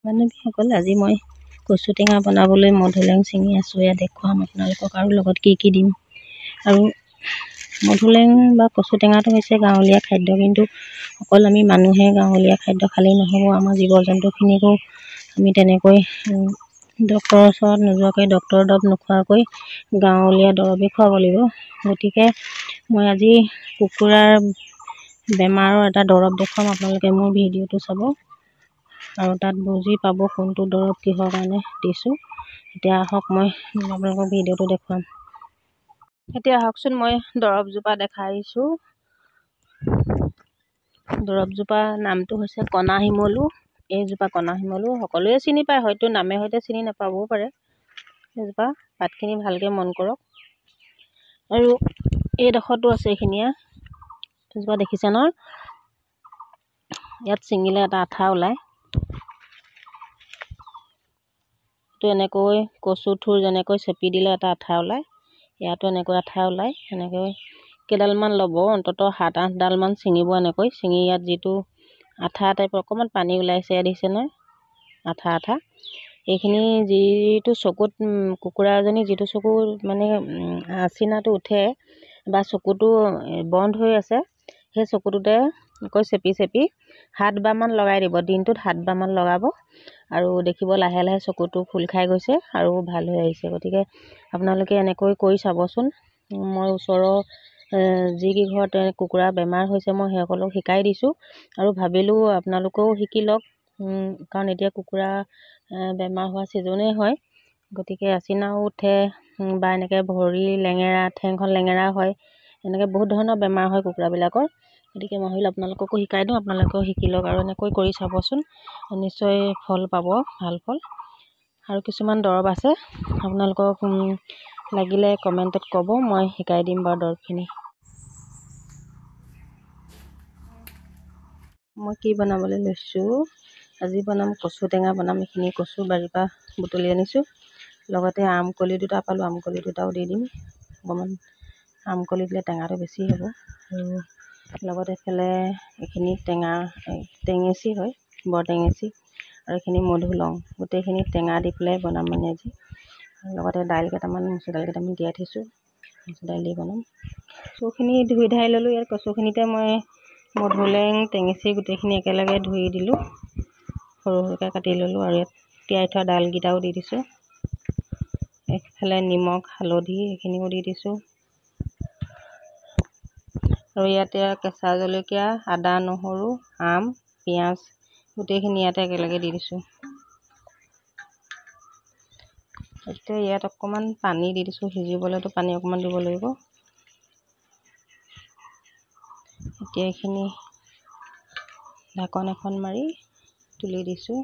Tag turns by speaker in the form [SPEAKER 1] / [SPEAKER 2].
[SPEAKER 1] মানুহসকল আজি মই কচু টেঙা বনাবলৈ মধুলেং ছিঙি আছোঁ। এয়া দেখুৱাম আপোনালোকক আৰু লগত কি দিম। আৰু মধুলেং বা কচু টেঙাটো হৈছে গাঁৱলীয়া খাদ্য, কিন্তু অকল আমি মানুহে গাঁৱলীয়া খাদ্য খালেই নহ'ব। আমাৰ জীৱ জন্তুখিনিকো আমি তেনেকৈ ডক্তৰৰ ওচৰত নোযোৱাকৈ, ডক্তৰৰ দৰৱ নোখোৱাকৈ গাঁৱলীয়া দৰৱেই খুৱাব লাগিব। গতিকে মই আজি কুকুৰাৰ বেমাৰৰ এটা দৰৱ দেখুৱাম। আপোনালোকে মোৰ ভিডিঅ'টো চাব আৰু তাত বুজি পাব কোনটো দৰৱ কিহৰ কাৰণে দিছোঁ। এতিয়া আহক মই আপোনালোকক ভিডিঅ'টো দেখুৱাম। এতিয়া আহকচোন মই দৰৱজোপা দেখাইছোঁ। দৰৱজোপা নামটো হৈছে কণা শিমলু। এইজোপা কণা শিমলু সকলোৱে চিনি পায়, হয়তো নামে সৈতে চিনি নাপাবও পাৰে। এইজোপা পাতখিনি ভালকৈ মন কৰক। আৰু এইডোখৰতো আছে এইখিনিয়ে। এইজোপা দেখিছে নহয়, ইয়াত ছিঙিলে এটা আঠা ওলায়। তো এনেকৈ কচু থুৰ যেনেকৈ চেপি দিলে এটা আঠা ওলায়, ইয়াতো এনেকৈ আঠা ওলায়। এনেকৈ কেইডালমান ল'ব, অন্ততঃ 7-8ডালমান ছিঙিব। এনেকৈ ছিঙি ইয়াত যিটো আঠা টাইপৰ অকণমান পানী ওলাইছে, ইয়াত দেখিছে নহয় আঠা। এইখিনি যিটো চকুত কুকুৰা এজনী যিটো চকু মানে আচিনাটো উঠে বা চকুটো বন্ধ হৈ আছে, সেই চকুটোতে কৈ চেপি 7বাৰমান লগাই দিব। দিনটোত 7বাৰমান লগাব আৰু দেখিব লাহে লাহে চকুটো ফুল খাই গৈছে আৰু ভাল হৈ আহিছে। গতিকে আপোনালোকে এনেকৈ কৰি চাবচোন। মই ওচৰৰ যি ঘৰত কুকুৰা বেমাৰ হৈছে মই সেইসকলক শিকাই দিছোঁ আৰু ভাবিলোঁ আপোনালোকেও শিকি লওক। কাৰণ এতিয়া কুকুৰা বেমাৰ হোৱা ছিজনেই হয়। গতিকে আচিনাও উঠে বা এনেকৈ ভৰি লেঙেৰা, ঠেংখন লেঙেৰা হয়, এনেকৈ বহুত ধৰণৰ বেমাৰ হয় কুকুৰাবিলাকৰ। গতিকে মই ভাবিলোঁ আপোনালোককো শিকাই দিওঁ, আপোনালোকেও শিকি লওক আৰু এনেকৈ কৰি চাবচোন। নিশ্চয় ফল পাব, ভাল ফল। আৰু কিছুমান দৰৱ আছে, আপোনালোকক লাগিলে কমেণ্টত ক'ব, মই শিকাই দিম বাৰু দৰৱখিনি। মই কি বনাবলৈ লৈছোঁ, আজি বনাম কচু টেঙা বনাম। এইখিনি কচু বাৰীৰ পৰা বুটলি আনিছোঁ। লগতে আমকলি দুটা পালোঁ, আমকলি দুটাও দি দিম। অকণমান আমকলি দিলে টেঙাটো বেছি হ'ব। আৰু লগতে এইফালে এইখিনি টেঙেচি হয়, বৰ টেঙেচি। আৰু এইখিনি মধুলং, গোটেইখিনি টেঙা দি পেলাই বনাম মানে আজি। আৰু লগতে দাইল কেইটামান, মচুৰ দাইল কেইটামান তিয়াই থৈছোঁ, মচুৰ দাইল দি বনাম। কচুখিনি ধুই ধাই ল'লোঁ। ইয়াত কচুখিনিতে মই মধুলেং, টেঙেচি গোটেইখিনি একেলগে ধুই দিলোঁ, সৰু সৰুকৈ কাটি ল'লোঁ। আৰু ইয়াত তিয়াই থোৱা দাইলকেইটাও দি দিছোঁ। এইফালে নিমখ, হালধি এইখিনিও দি দিছোঁ। আৰু ইয়াতে কেঁচা জলকীয়া, আদা, নহৰু, আম, পিঁয়াজ গোটেইখিনি ইয়াতে একেলগে দি দিছোঁ। এতিয়া ইয়াত অকণমান পানী দি দিছোঁ, সিজিবলৈতো পানী অকণমান দিব লাগিব। এতিয়া এইখিনি ঢাকন এখন মাৰি তুলি দিছোঁ।